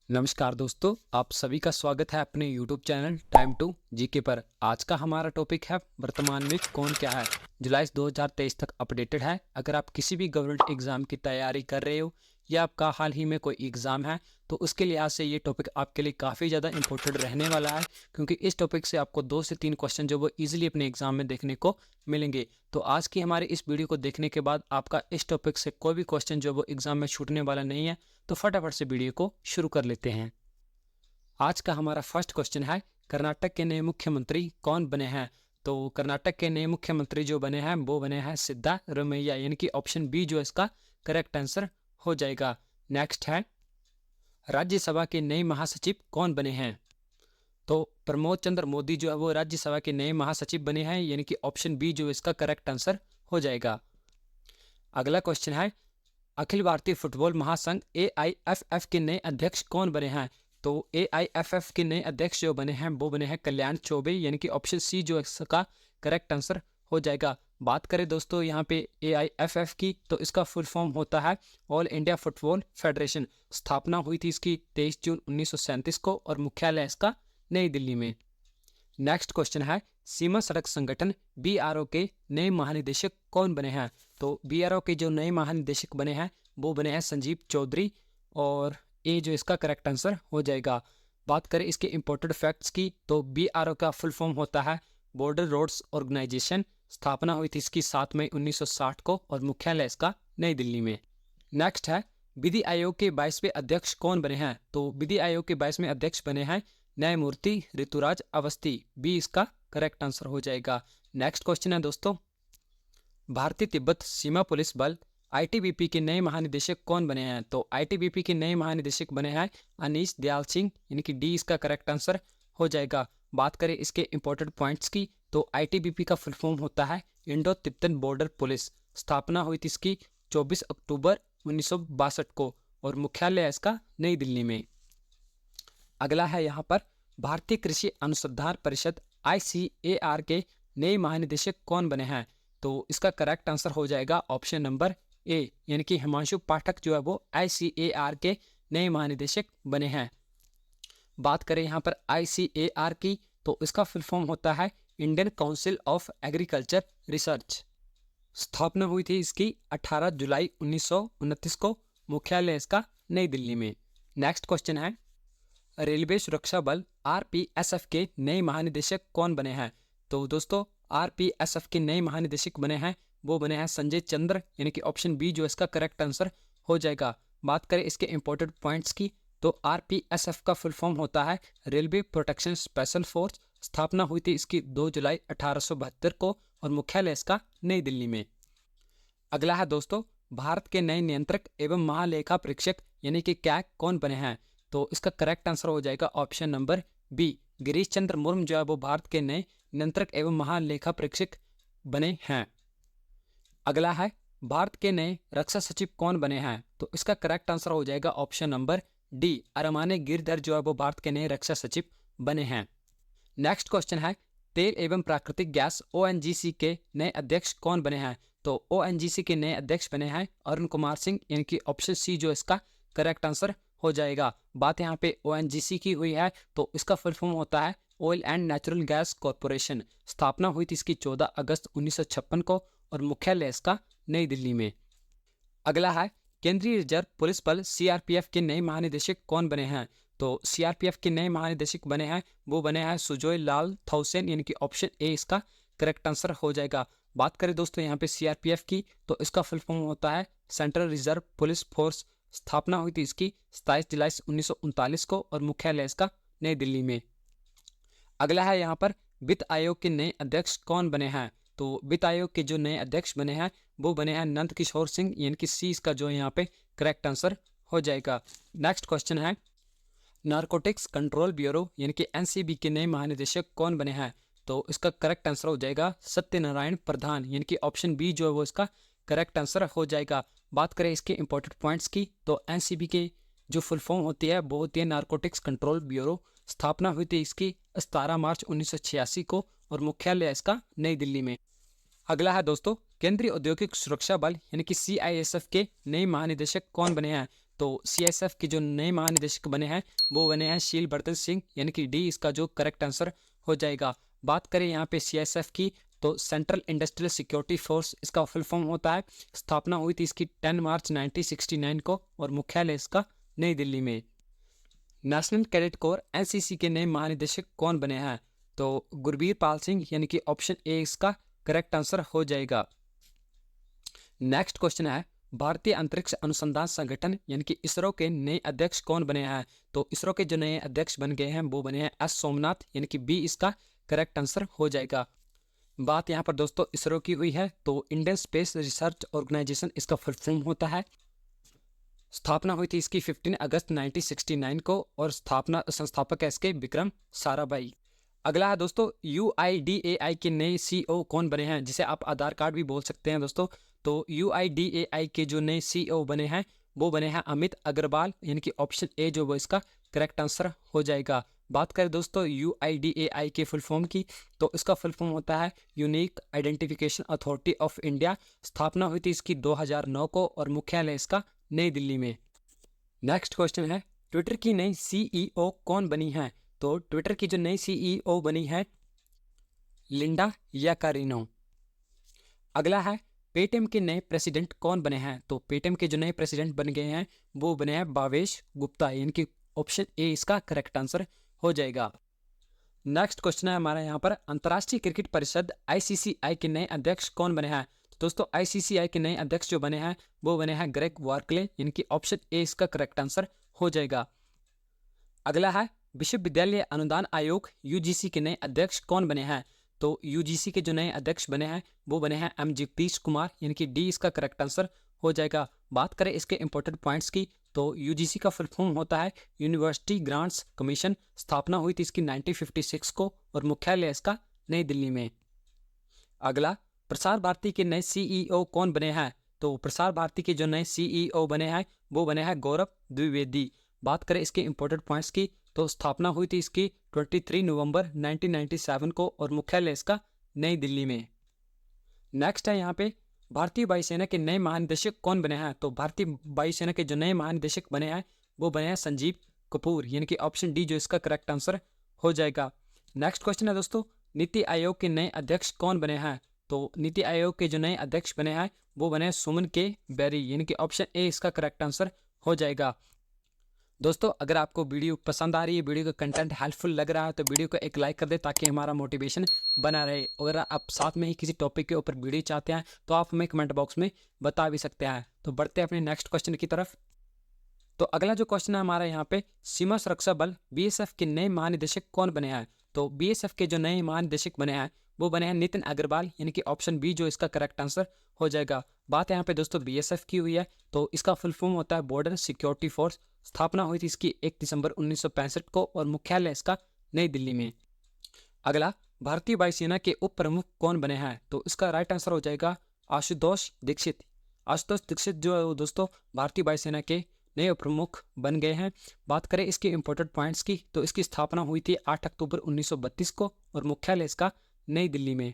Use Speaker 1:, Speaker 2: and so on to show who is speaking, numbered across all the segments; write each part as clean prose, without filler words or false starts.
Speaker 1: नमस्कार दोस्तों, आप सभी का स्वागत है अपने YouTube channel time to GK पर। आज का हमारा टॉपिक है वर्तमान में कौन क्या है। जुलाई 2023 तक अपडेटेड है। अगर आप किसी भी गवर्नमेंट एग्जाम की तैयारी कर रहे हो या आपका हाल ही में कोई एग्जाम है तो उसके लिहाज से ये टॉपिक आपके लिए काफ़ी ज़्यादा इंपॉर्टेंट रहने वाला है, क्योंकि इस टॉपिक से आपको 2 से 3 क्वेश्चन जो वो ईजिली अपने एग्जाम में देखने को मिलेंगे। तो आज की हमारी इस वीडियो को देखने के बाद आपका इस टॉपिक से कोई भी क्वेश्चन जो वो एग्जाम में छूटने वाला नहीं है। तो फटाफट से वीडियो को शुरू कर लेते हैं। आज का हमारा फर्स्ट क्वेश्चन है, कर्नाटक के नए मुख्यमंत्री कौन बने हैं। तो कर्नाटक के नए मुख्यमंत्री जो बने हैं वो बने हैं सिद्धारमैया, यानी कि ऑप्शन बी जो इसका करेक्ट आंसर हो जाएगा। नेक्स्ट है, राज्यसभा के नए महासचिव कौन बने हैं। तो प्रमोद चंद्र मोदी जो है वो राज्यसभा के नए महासचिव बने हैं, यानी कि ऑप्शन बी जो इसका करेक्ट आंसर हो जाएगा। अगला क्वेश्चन है, अखिल भारतीय फुटबॉल महासंघ AIFF के नए अध्यक्ष कौन बने हैं। तो AIFF के नए अध्यक्ष जो बने हैं वो बने हैं कल्याण चौबे, यानी कि ऑप्शन सी जो इसका करेक्ट आंसर हो जाएगा। बात करें दोस्तों यहाँ पे AIFF की, तो इसका फुल फॉर्म होता है ऑल इंडिया फुटबॉल फेडरेशन। स्थापना हुई थी इसकी 23 जून 1937 को और मुख्यालय इसका नई दिल्ली में। नेक्स्ट क्वेश्चन है, सीमा सड़क संगठन BRO के नए महानिदेशक कौन बने हैं। तो BRO के जो नए महानिदेशक बने हैं वो बने हैं संजीव चौधरी, और ए जो इसका करेक्ट आंसर हो जाएगा। बात करें इसके इंपॉर्टेंट फैक्ट्स की, तो BRO का फुल फॉर्म होता है बॉर्डर रोड्स ऑर्गेनाइजेशन। स्थापना हुई थी इसकी 7 मई 1960 को और मुख्यालय इसका नई दिल्ली में। नेक्स्ट है, विधि आयोग के 22वें अध्यक्ष कौन बने हैं। तो विधि आयोग के 22वें अध्यक्ष बने हैं न्यायमूर्ति ऋतुराज अवस्थी। बी इसका करेक्ट आंसर हो जाएगा। नेक्स्ट क्वेश्चन है दोस्तों, भारतीय तिब्बत सीमा पुलिस बल ITBP के नए महानिदेशक कौन बने हैं। तो ITBP के नए महानिदेशक बने हैं अनीश दयाल सिंह, यानी कि डी इसका करेक्ट आंसर हो जाएगा। बात करें इसके इंपॉर्टेंट पॉइंट्स की, तो ITBP का फुल फॉर्म होता है इंडो तिब्बतन बॉर्डर पुलिस। स्थापना हुई थी इसकी 24 अक्टूबर 1962 को और मुख्यालय इसका नई दिल्ली में। अगला है यहाँ पर, भारतीय कृषि अनुसंधान परिषद ICAR के नए महानिदेशक कौन बने हैं। तो इसका करेक्ट आंसर हो जाएगा ऑप्शन नंबर ए, यानी कि हिमांशु पाठक जो है वो ICAR के नए महानिदेशक बने हैं। बात करें यहाँ पर ICAR की, तो इसका फुल फॉर्म होता है Indian council of agriculture research. स्थापना हुई थी इसकी 18 जुलाई 1929 को, मुख्यालय इसका नई दिल्ली में। नेक्स्ट क्वेश्चन है, रेलवे सुरक्षा बल RPSF के नए महानिदेशक कौन बने हैं। तो दोस्तों RPSF के नए महानिदेशक बने हैं वो बने हैं संजय चंद्र, यानी कि ऑप्शन बी जो इसका करेक्ट आंसर हो जाएगा। बात करें इसके इंपॉर्टेंट पॉइंट्स की, तो RPSF का फुल फॉर्म होता है रेलवे प्रोटेक्शन स्पेशल फोर्स। स्थापना हुई थी इसकी 2 जुलाई 1872 को और मुख्यालय इसका नई दिल्ली में। अगला है दोस्तों, भारत के नए नियंत्रक एवं महालेखा परीक्षक यानी कि कैग कौन बने हैं। तो इसका करेक्ट आंसर हो जाएगा option number B, Girish Chandra Murmu जो है वो भारत के नए नियंत्रक एवं महालेखा परीक्षक बने हैं। अगला है, भारत के नए रक्षा सचिव कौन बने हैं। तो इसका करेक्ट आंसर हो जाएगा option number D, Aramane Girdhar जो है वो भारत के नए रक्षा सचिव बने हैं। नेक्स्ट क्वेश्चन है, तेल एवं प्राकृतिक गैस ONGC के नए अध्यक्ष कौन बने हैं। तो ONGC के नए अध्यक्ष बने हैं अरुण कुमार सिंह, यानी कि ऑप्शन सी जो इसका करेक्ट आंसर हो जाएगा। बात यहाँ पे ONGC की हुई है, तो इसका फुल फॉर्म होता है oil and natural gas corporation. स्थापना हुई थी इसकी 14 अगस्त 1956 को और मुख्यालय इसका नई दिल्ली में। अगला है, केंद्रीय रिजर्व पुलिस बल CRPF के नए महानिदेशक कौन बने हैं। तो CRPF के नए महानिदेशक बने हैं वो बने हैं सुजोय लाल थाउसेन, यानी कि ऑप्शन ए इसका करेक्ट आंसर हो जाएगा। बात करें दोस्तों यहाँ पे CRPF की, तो इसका फुल फॉर्म होता है सेंट्रल रिजर्व पुलिस फोर्स। स्थापना हुई थी इसकी 27 जुलाई 1939 को और मुख्यालय इसका नई दिल्ली में। अगला है यहाँ पर, वित्त आयोग के नए अध्यक्ष कौन बने हैं। तो वित्त आयोग के जो नए अध्यक्ष बने हैं वो बने हैं नंद किशोर सिंह, यानी कि सी इसका जो यहाँ पे करेक्ट आंसर हो जाएगा। नेक्स्ट क्वेश्चन है, नारकोटिक्स कंट्रोल ब्यूरो यानी कि NCB के नए महानिदेशक कौन बने हैं। तो इसका करेक्ट आंसर हो जाएगा सत्यनारायण प्रधान, यानी कि ऑप्शन बी जो है वो इसका करेक्ट आंसर हो जाएगा। बात करें इसके इंपॉर्टेंट पॉइंट्स की, तो NCB के जो फुल फॉर्म होती है वो होती है नारकोटिक्स कंट्रोल ब्यूरो। स्थापना हुई थी इसकी 17 मार्च 1986 को और मुख्यालय इसका नई दिल्ली में। अगला है दोस्तों, केंद्रीय औद्योगिक सुरक्षा बल यानी कि CISF के नए महानिदेशक कौन बने हैं। तो CISF के जो नए महानिदेशक बने हैं वो बने हैं शील बर्तन सिंह, यानी कि डी इसका जो करेक्ट आंसर हो जाएगा। बात करें यहाँ पे CISF की, तो सेंट्रल इंडस्ट्रियल सिक्योरिटी फोर्स इसका फुल फॉर्म होता है। स्थापना हुई थी इसकी 10 मार्च 1969 को और मुख्यालय इसका नई दिल्ली में। नेशनल कैडेट कोर NCC के नए महानिदेशक कौन बने हैं? तो गुरबीर पाल सिंह, यानी कि ऑप्शन ए इसका करेक्ट आंसर हो जाएगा। नेक्स्ट क्वेश्चन है, भारतीय अंतरिक्ष अनुसंधान संगठन यानी कि इसरो के नए अध्यक्ष कौन बने हैं? तो इसरो के जो नए अध्यक्ष बन गए हैं वो बने हैं S सोमनाथ, यानी कि बी इसका करेक्ट आंसर हो जाएगा। बात यहाँ पर दोस्तों इसरो की हुई है, तो इंडियन स्पेस रिसर्च ऑर्गेनाइजेशन इसका फुल फॉर्म होता है। स्थापना हुई थी इसकी 15 अगस्त 1969 को और संस्थापक है इसके विक्रम साराभाई। अगला है दोस्तों UIDAI के नए CEO कौन बने हैं, जिसे आप आधार कार्ड भी बोल सकते हैं दोस्तों। तो UIDAI के जो नए CEO बने हैं वो बने हैं अमित अग्रवाल, यानी कि ऑप्शन ए जो वो इसका करेक्ट आंसर हो जाएगा। बात करें दोस्तों UIDAI के फुल फॉर्म की, तो इसका फुल फॉर्म होता है unique identification authority of India. स्थापना हुई थी इसकी 2009 को और मुख्यालय इसका नई दिल्ली में। नेक्स्ट क्वेश्चन है, ट्विटर की नई CEO कौन बनी है? तो ट्विटर की जो नई CEO बनी है लिंडा याकारिनो। अगला है, पेटीएम के नए प्रेसिडेंट कौन बने हैं? तो पेटीएम के जो नए प्रेसिडेंट बन गए हैं वो बने हैं भावेश गुप्ता, यानी कि ऑप्शन ए इसका करेक्ट आंसर हो जाएगा। नेक्स्ट क्वेश्चन है हमारा यहाँ पर, अंतर्राष्ट्रीय क्रिकेट परिषद ICCI के नए अध्यक्ष कौन बने हैं? तो दोस्तों ICCI के नए अध्यक्ष जो बने हैं वो बने हैं ग्रेग वार्कले, यानी कि ऑप्शन ए इसका करेक्ट आंसर हो जाएगा। अगला है, विश्वविद्यालय अनुदान आयोग UGC के नए अध्यक्ष कौन बने हैं? तो UGC के जो नए अध्यक्ष बने हैं वो बने हैं M जगदीश कुमार, यानी कि डी इसका करेक्ट आंसर हो जाएगा। बात करें इसके इंपॉर्टेंट पॉइंट्स की, तो UGC का फुल फॉर्म होता है यूनिवर्सिटी ग्रांट्स कमीशन। स्थापना हुई थी इसकी 1956 को और मुख्यालय इसका नई दिल्ली में। अगला, प्रसार भारती के नए CEO कौन बने हैं? तो प्रसार भारती के जो नए CEO बने हैं वो बने हैं गौरव द्विवेदी। बात करें इसके इंपॉर्टेंट पॉइंट्स की, तो स्थापना हुई थी इसकी 23 नवंबर 1997 को और मुख्यालय इसका नई दिल्ली में। नेक्स्ट है यहाँ पे, भारतीय वायुसेना के नए महानिदेशक कौन बने हैं? तो भारतीय वायुसेना के जो नए महानिदेशक बने हैं वो बने हैं संजीव कपूर, यानी कि ऑप्शन डी जो इसका करेक्ट आंसर हो जाएगा। नेक्स्ट क्वेश्चन है दोस्तों, नीति आयोग के नए अध्यक्ष कौन बने हैं? तो नीति आयोग के जो नए अध्यक्ष बने हैं वो बने हैं सुमन के बेरी, यानी कि ऑप्शन ए इसका करेक्ट आंसर हो जाएगा। दोस्तों अगर आपको वीडियो पसंद आ रही है, वीडियो का कंटेंट हेल्पफुल लग रहा है तो वीडियो को एक लाइक कर दे ताकि हमारा मोटिवेशन बना रहे। अगर आप साथ में ही किसी टॉपिक के ऊपर वीडियो चाहते हैं तो आप हमें कमेंट बॉक्स में बता भी सकते हैं। तो बढ़ते हैं अपने नेक्स्ट क्वेश्चन की तरफ। तो अगला जो क्वेश्चन है हमारा यहाँ पे, सीमा सुरक्षा बल BSF के नए महानिदेशक कौन बने हैं? तो BSF के जो नए महानिदेशक बने हैं वो बने हैं नितिन अग्रवाल, यानी कि ऑप्शन बी जो इसका करेक्ट आंसर हो जाएगा। बात यहाँ पे दोस्तों BSF की हुई है, तो इसका फुल फॉर्म होता है बॉर्डर सिक्योरिटी फोर्स। स्थापना हुई थी इसकी 1 दिसंबर 1965 को और मुख्यालय इसका नई दिल्ली में। अगला, भारतीय वायुसेना के उप प्रमुख कौन बने हैं? तो इसका राइट आंसर हो जाएगा आशुतोष दीक्षित। आशुतोष दीक्षित जो दोस्तों भारतीय वायुसेना के नए प्रमुख बन गए हैं। बात करें इसके इंपॉर्टेंट पॉइंट्स की, तो इसकी स्थापना हुई थी 8 अक्टूबर 1932 को और मुख्यालय इसका नई दिल्ली में।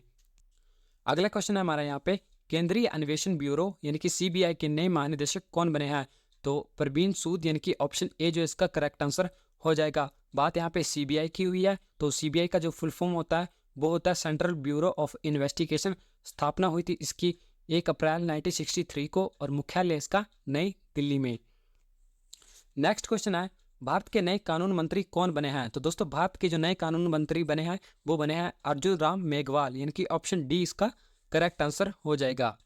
Speaker 1: अगला क्वेश्चन है हमारा यहाँ पे, केंद्रीय अन्वेषण ब्यूरो यानी कि CBI के नए महानिदेशक कौन बने हैं? तो परवीन सूद, यानी कि ऑप्शन ए जो इसका करेक्ट आंसर हो जाएगा। बात यहाँ पे CBI की हुई है, तो CBI का जो फुल फॉर्म होता है वो होता है सेंट्रल ब्यूरो ऑफ इन्वेस्टिगेशन। स्थापना हुई थी इसकी 1 अप्रैल 1963 को और मुख्यालय इसका नई दिल्ली में। नेक्स्ट क्वेश्चन है, भारत के नए कानून मंत्री कौन बने हैं? तो दोस्तों भारत के जो नए कानून मंत्री बने हैं वो बने हैं अर्जुन राम मेघवाल, यानी कि ऑप्शन डी इसका करेक्ट आंसर हो जाएगा।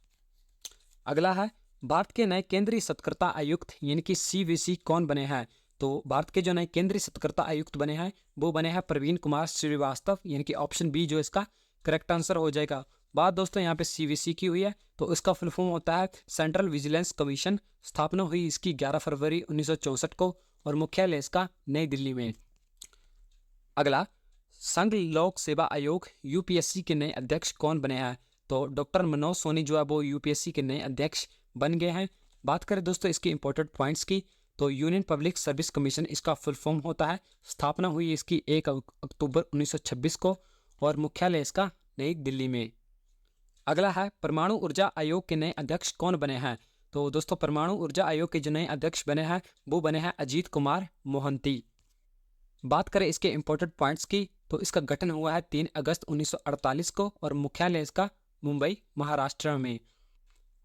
Speaker 1: अगला है, भारत के नए केंद्रीय सतर्कता आयुक्त यानी कि CVC कौन बने हैं? तो भारत के जो नए केंद्रीय सतर्कता आयुक्त बने हैं वो बने हैं प्रवीण कुमार श्रीवास्तव, यानी कि ऑप्शन बी जो इसका करेक्ट आंसर हो जाएगा। बात दोस्तों यहाँ पे CVC की हुई है, तो इसका फुल फॉर्म होता है सेंट्रल विजिलेंस कमीशन। स्थापना हुई इसकी 11 फरवरी 1964 को और मुख्यालय इसका नई दिल्ली में। अगला, संघ लोक सेवा आयोग UPSC के नए अध्यक्ष कौन बने हैं? तो डॉक्टर मनोज सोनी जो है वो UPSC के नए अध्यक्ष बन गए हैं। बात करें दोस्तों इसके इंपॉर्टेंट पॉइंट्स की, तो यूनियन पब्लिक सर्विस कमीशन इसका फुल फॉर्म होता है। स्थापना हुई इसकी 1 अक्टूबर 1926 को और मुख्यालय इसका नई दिल्ली में। अगला है, परमाणु ऊर्जा आयोग के नए अध्यक्ष कौन बने हैं? तो दोस्तों परमाणु ऊर्जा आयोग के जो नए अध्यक्ष बने हैं वो बने हैं अजीत कुमार मोहंती। बात करें इसके इंपॉर्टेंट पॉइंट्स की तो इसका गठन हुआ है 3 अगस्त 1948 को और मुख्यालय इसका मुंबई महाराष्ट्र में।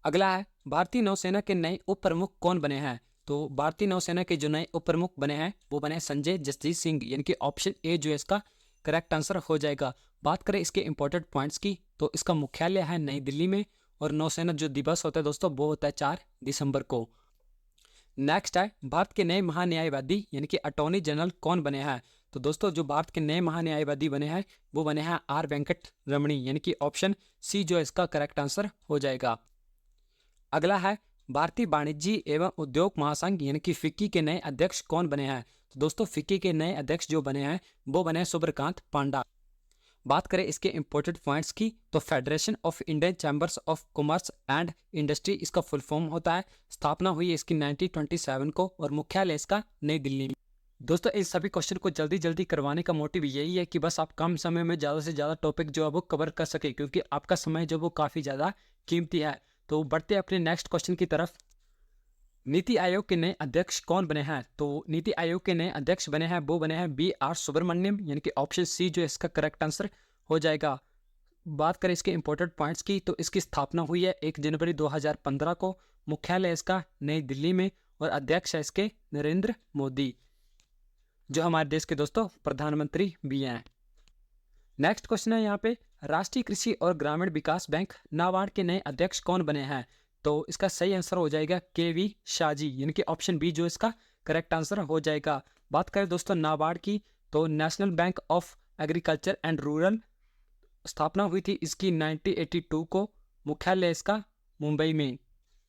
Speaker 1: अगला है भारतीय नौसेना के नए उप प्रमुख कौन बने हैं। तो भारतीय नौसेना के जो नए उप प्रमुख बने हैं वो बने हैं संजय जसजीत सिंह, यानी कि ऑप्शन ए जो है इसका करेक्ट आंसर हो जाएगा। बात करें इसके इंपॉर्टेंट पॉइंट्स की तो इसका मुख्यालय है नई दिल्ली में और नौसेना जो दिवस होता है दोस्तों वो होता है 4 दिसंबर को। नेक्स्ट है भारत के नए महान्यायवादी यानी कि अटॉर्नी जनरल कौन बने हैं। तो दोस्तों जो भारत के नए महान्यायवादी बने हैं वो बने हैं आर वेंकट रमणी, यानी कि ऑप्शन सी जो इसका करेक्ट आंसर हो जाएगा। अगला है भारतीय वाणिज्य एवं उद्योग महासंघ यानी कि फिक्की के नए अध्यक्ष कौन बने हैं। तो दोस्तों फिक्की के नए अध्यक्ष जो बने हैं वो बने हैं सुब्रकांत पांडा। बात करें इसके इंपॉर्टेंट पॉइंट्स की तो federation of Indian chambers of commerce and industry इसका फुल फॉर्म होता है। स्थापना हुई है इसकी 1927 को और मुख्यालय इसका नई दिल्ली में। दोस्तों इस सभी क्वेश्चन को जल्दी जल्दी करवाने का मोटिव यही है कि बस आप कम समय में ज़्यादा से ज़्यादा टॉपिक जो है वो कवर कर सके, क्योंकि आपका समय जो वो काफ़ी ज़्यादा कीमती है। तो बढ़ते अपने नेक्स्ट क्वेश्चन की तरफ। नीति आयोग के नए अध्यक्ष कौन बने हैं। तो नीति आयोग के नए अध्यक्ष बने हैं वो बने हैं BR सुब्रमण्यम, यानी कि ऑप्शन सी जो इसका करेक्ट आंसर हो जाएगा। बात करें इसके इंपॉर्टेंट पॉइंट्स की तो इसकी स्थापना हुई है 1 जनवरी 2015 को। मुख्यालय इसका नई दिल्ली में और अध्यक्ष है इसके नरेंद्र मोदी, जो हमारे देश के दोस्तों प्रधानमंत्री भी हैं। नेक्स्ट क्वेश्चन है यहाँ पे राष्ट्रीय कृषि और ग्रामीण विकास बैंक नाबार्ड के नए अध्यक्ष कौन बने हैं। तो इसका सही आंसर हो जाएगा KV शाहजी, यानी कि ऑप्शन बी जो इसका करेक्ट आंसर हो जाएगा। बात करें दोस्तों नाबार्ड की तो national bank of agriculture and rural, स्थापना हुई थी इसकी 1982 को। मुख्यालय इसका मुंबई में।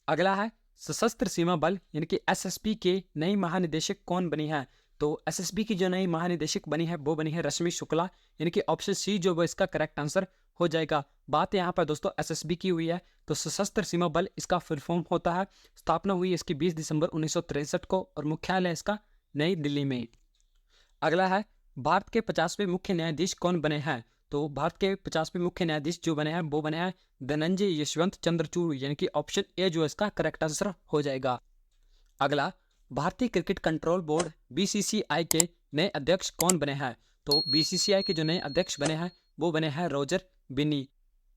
Speaker 1: अगला है सशस्त्र सीमा बल यानी कि SSB के नई महानिदेशक कौन बनी है। तो SSB की जो नई महानिदेशक बनी है वो बनी है रश्मि शुक्ला, यानी कि ऑप्शन सी जो वो इसका करेक्ट आंसर हो जाएगा। बात यहाँ पर दोस्तों SSB की हुई है तो सशस्त्र सीमा बल इसका फुल फॉर्म होता है। स्थापना हुई इसकी 20 दिसंबर 1963 को और मुख्यालय इसका नई दिल्ली में। अगला है भारत के 50वें मुख्य न्यायाधीश कौन बने हैं। तो भारत के 50वें मुख्य न्यायाधीश जो बने हैं वो बने हैं धनंजय यशवंत चंद्रचूड़, यानी कि ऑप्शन ए जो इसका करेक्ट आंसर हो जाएगा। अगला भारतीय क्रिकेट कंट्रोल बोर्ड BCCI के नए अध्यक्ष कौन बने हैं। तो BCCI के जो नए अध्यक्ष बने हैं वो बने हैं रॉजर बिन्नी।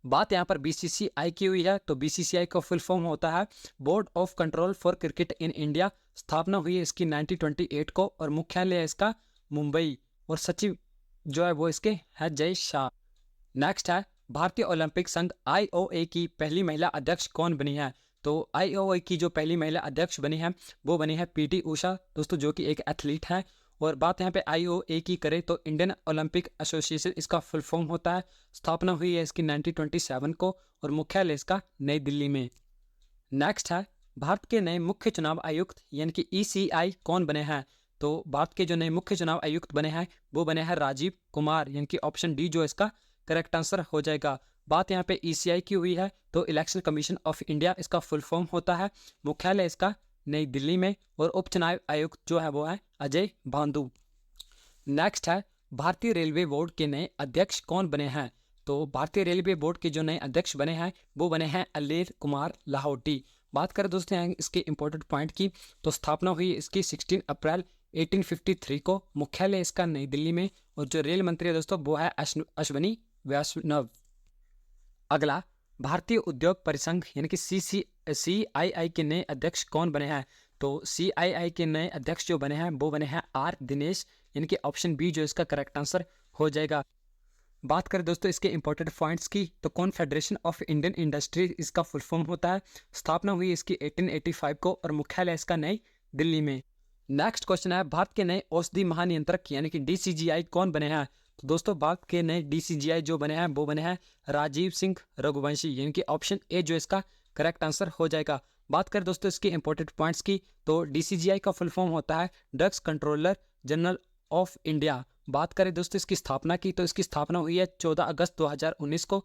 Speaker 1: बात यहाँ पर BCCI की हुई है तो BCCI का फुल फॉर्म होता है board of control for cricket in India. स्थापना हुई है इसकी 1928 को और मुख्यालय इसका मुंबई और सचिव जो है वो इसके है जय शाह। नेक्स्ट है भारतीय ओलंपिक संघ IOA की पहली महिला अध्यक्ष कौन बनी है। तो IOA की जो पहली महिला अध्यक्ष बनी है वो बनी है PT उषा दोस्तों, जो कि एक एथलीट है। और बात यहाँ पे IOA की करें तो इंडियन ओलंपिक एसोसिएशन इसका फुल फॉर्म होता है। स्थापना हुई है इसकी 1927 को और मुख्यालय इसका नई दिल्ली में। नेक्स्ट है भारत के नए मुख्य चुनाव आयुक्त यानी कि ECI कौन बने हैं। तो भारत के जो नए मुख्य चुनाव आयुक्त बने हैं वो बने हैं राजीव कुमार, यानी कि ऑप्शन डी जो इसका करेक्ट आंसर हो जाएगा। बात यहाँ पे ECI की हुई है तो इलेक्शन कमीशन ऑफ इंडिया इसका फुल फॉर्म होता है। मुख्यालय इसका नई दिल्ली में और उपचुनाव आयुक्त जो है वो है अजय भांदू। नेक्स्ट है भारतीय रेलवे बोर्ड के नए अध्यक्ष कौन बने हैं। तो भारतीय रेलवे बोर्ड के जो नए अध्यक्ष बने हैं वो बने हैं अलेर कुमार लाहौटी। बात करें दोस्तों इसके इंपॉर्टेंट पॉइंट की तो स्थापना हुई इसकी 16 अप्रैल 1853 को। मुख्यालय इसका नई दिल्ली में और जो रेल मंत्री है दोस्तों वो है अश्वनी वैष्णव। अगला भारतीय उद्योग परिसंघ यानी कि CII के नए अध्यक्ष कौन बने हैं। तो CII के नए अध्यक्ष जो बने हैं वो बने हैं R दिनेश, यानी कि ऑप्शन बी जो इसका करेक्ट आंसर हो जाएगा। बात करें दोस्तों इसके इंपॉर्टेंट पॉइंट्स की तो कॉन्फेडरेशन ऑफ इंडियन इंडस्ट्री इसका फुल फॉर्म होता है। स्थापना हुई इसकी 1885 को और मुख्यालय इसका नई दिल्ली में। नेक्स्ट क्वेश्चन है भारत के नए औषधि महानियंत्रक यानी कि DCGI कौन बने हैं। तो दोस्तों भारत के नए DCGI जो बने हैं वो बने हैं राजीव सिंह रघुवंशी, यानी कि ऑप्शन ए जो इसका करेक्ट आंसर हो जाएगा। बात करें दोस्तों इसके इंपॉर्टेंट पॉइंट्स की तो DCGI का फुल फॉर्म होता है drugs controller general of India. बात करें दोस्तों इसकी स्थापना की तो इसकी स्थापना हुई है 14 अगस्त 2019 को।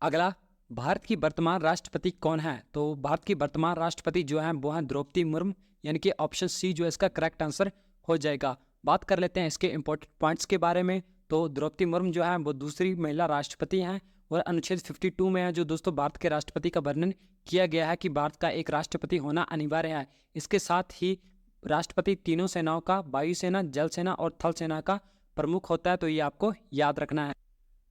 Speaker 1: अगला भारत की वर्तमान राष्ट्रपति कौन है। तो भारत की वर्तमान राष्ट्रपति जो है वो हैं द्रौपदी मुर्मू, यानी कि ऑप्शन सी जो इसका करेक्ट आंसर हो जाएगा। बात कर लेते हैं इसके इंपॉर्टेंट पॉइंट्स के बारे में तो द्रौपदी मुर्मू जो है वो दूसरी महिला राष्ट्रपति हैं और अनुच्छेद 52 में है जो दोस्तों भारत के राष्ट्रपति का वर्णन किया गया है कि भारत का एक राष्ट्रपति होना अनिवार्य है। इसके साथ ही राष्ट्रपति तीनों सेनाओं का, वायुसेना, जल सेना और थल सेना का प्रमुख होता है, तो ये आपको याद रखना है।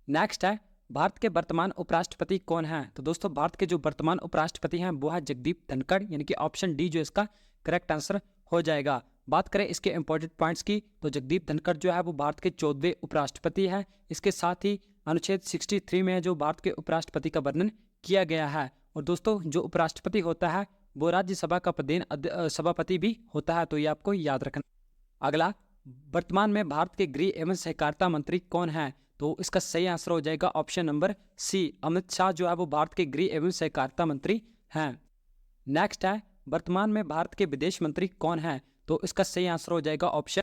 Speaker 1: नेक्स्ट है, भारत के वर्तमान उपराष्ट्रपति कौन है? तो दोस्तों भारत के जो वर्तमान उपराष्ट्रपति हैं वो है जगदीप धनखड़, यानी कि ऑप्शन डी जो इसका करेक्ट आंसर हो जाएगा। बात करें इसके इंपॉर्टेंट पॉइंट्स की, तो जगदीप धनखड़ जो है वो भारत के 14वें उपराष्ट्रपति हैं। इसके साथ ही अनुच्छेद 63 में जो भारत के उपराष्ट्रपति का वर्णन किया गया है। और दोस्तों जो उपराष्ट्रपति होता है वो राज्यसभा का प्रधान सभापति भी होता है, तो ये आपको याद रखना। अगला, वर्तमान में भारत के गृह एवं सहकारिता मंत्री कौन है? तो इसका सही आंसर हो जाएगा option number C, Amit Shah जो है वो भारत के गृह एवं सहकारिता मंत्री हैं। नेक्स्ट है, वर्तमान में भारत के विदेश मंत्री कौन है? तो इसका सही आंसर हो जाएगा ऑप्शन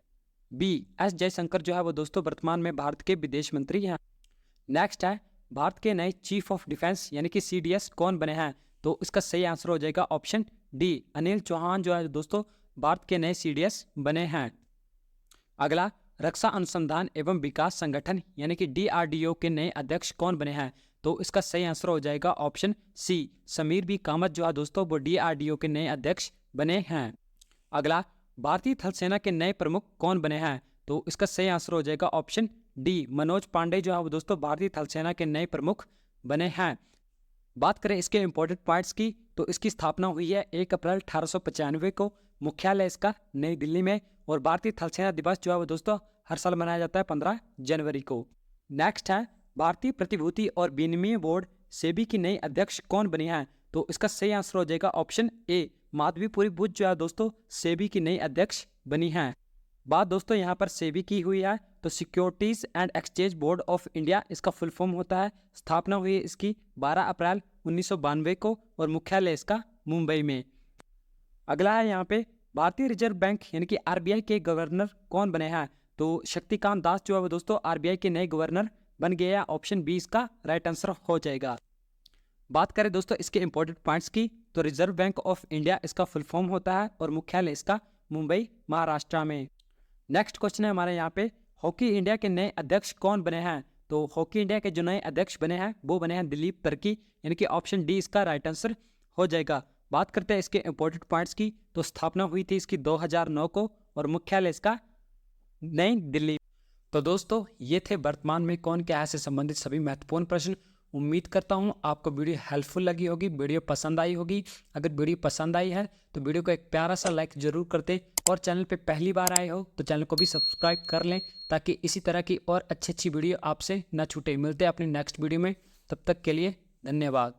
Speaker 1: बी, एस जयशंकर जो है वो दोस्तों वर्तमान में भारत के विदेश मंत्री हैं। नेक्स्ट है, भारत के नए चीफ ऑफ डिफेंस यानी कि CDS कौन बने हैं? तो इसका सही आंसर हो जाएगा ऑप्शन डी, अनिल चौहान जो है दोस्तों भारत के नए CDS बने हैं। अगला, रक्षा अनुसंधान एवं विकास संगठन यानी कि DRDO के नए अध्यक्ष कौन बने हैं? तो इसका सही आंसर हो जाएगा option C, Sameer B Kamath जो है दोस्तों वो DRDO के नए अध्यक्ष बने हैं। अगला, भारतीय थल सेना के नए प्रमुख कौन बने हैं? तो इसका सही आंसर हो जाएगा ऑप्शन डी, मनोज पांडे जो है वो दोस्तों भारतीय थल सेना के नए प्रमुख बने हैं। बात करें इसके इंपॉर्टेंट पॉइंट्स की, तो इसकी स्थापना हुई है 1 अप्रैल 1895 को, मुख्यालय इसका नई दिल्ली में, और भारतीय थल सेना दिवस जो है वो दोस्तों हर साल मनाया जाता है 15 जनवरी को। नेक्स्ट है, भारतीय प्रतिभूति और विनिमय बोर्ड सेबी की नई अध्यक्ष कौन बनी है? तो इसका सही आंसर हो जाएगा ऑप्शन ए, माधवीपुरी बुच जो है दोस्तों सेबी की नई अध्यक्ष बनी है। बात दोस्तों यहाँ पर सेबी की हुई है, तो securities and exchange board of India इसका फुल फॉर्म होता है। स्थापना हुई है इसकी 12 अप्रैल 1992 को और मुख्यालय इसका मुंबई में। अगला है यहाँ पे, भारतीय रिजर्व बैंक यानी कि RBI के गवर्नर कौन बने हैं? तो शक्तिकांत दास जो है वो दोस्तों RBI के नए गवर्नर बन गए हैं। ऑप्शन बी इसका राइट आंसर हो जाएगा। बात करें दोस्तों इसके इंपॉर्टेंट पॉइंट्स की, तो रिजर्व बैंक ऑफ इंडिया इसका फुल फॉर्म होता है और मुख्यालय इसका मुंबई महाराष्ट्र में। नेक्स्ट क्वेश्चन है हमारे यहाँ पे, हॉकी इंडिया के नए अध्यक्ष कौन बने हैं? तो हॉकी इंडिया के जो नए अध्यक्ष बने हैं वो बने हैं दिलीप तर्की, यानी कि ऑप्शन डी इसका राइट आंसर हो जाएगा। बात करते हैं इसके इंपॉर्टेंट पॉइंट्स की, तो स्थापना हुई थी इसकी 2009 को और मुख्यालय इसका नई दिल्ली। तो दोस्तों ये थे वर्तमान में कौन क्या है से संबंधित सभी महत्वपूर्ण प्रश्न। उम्मीद करता हूँ आपको वीडियो हेल्पफुल लगी होगी, वीडियो पसंद आई होगी। अगर वीडियो पसंद आई है तो वीडियो को एक प्यारा सा लाइक जरूर करते, और चैनल पे पहली बार आए हो तो चैनल को भी सब्सक्राइब कर लें ताकि इसी तरह की और अच्छी अच्छी वीडियो आपसे ना छूटे। मिलते हैं अपनी नेक्स्ट वीडियो में, तब तक के लिए धन्यवाद।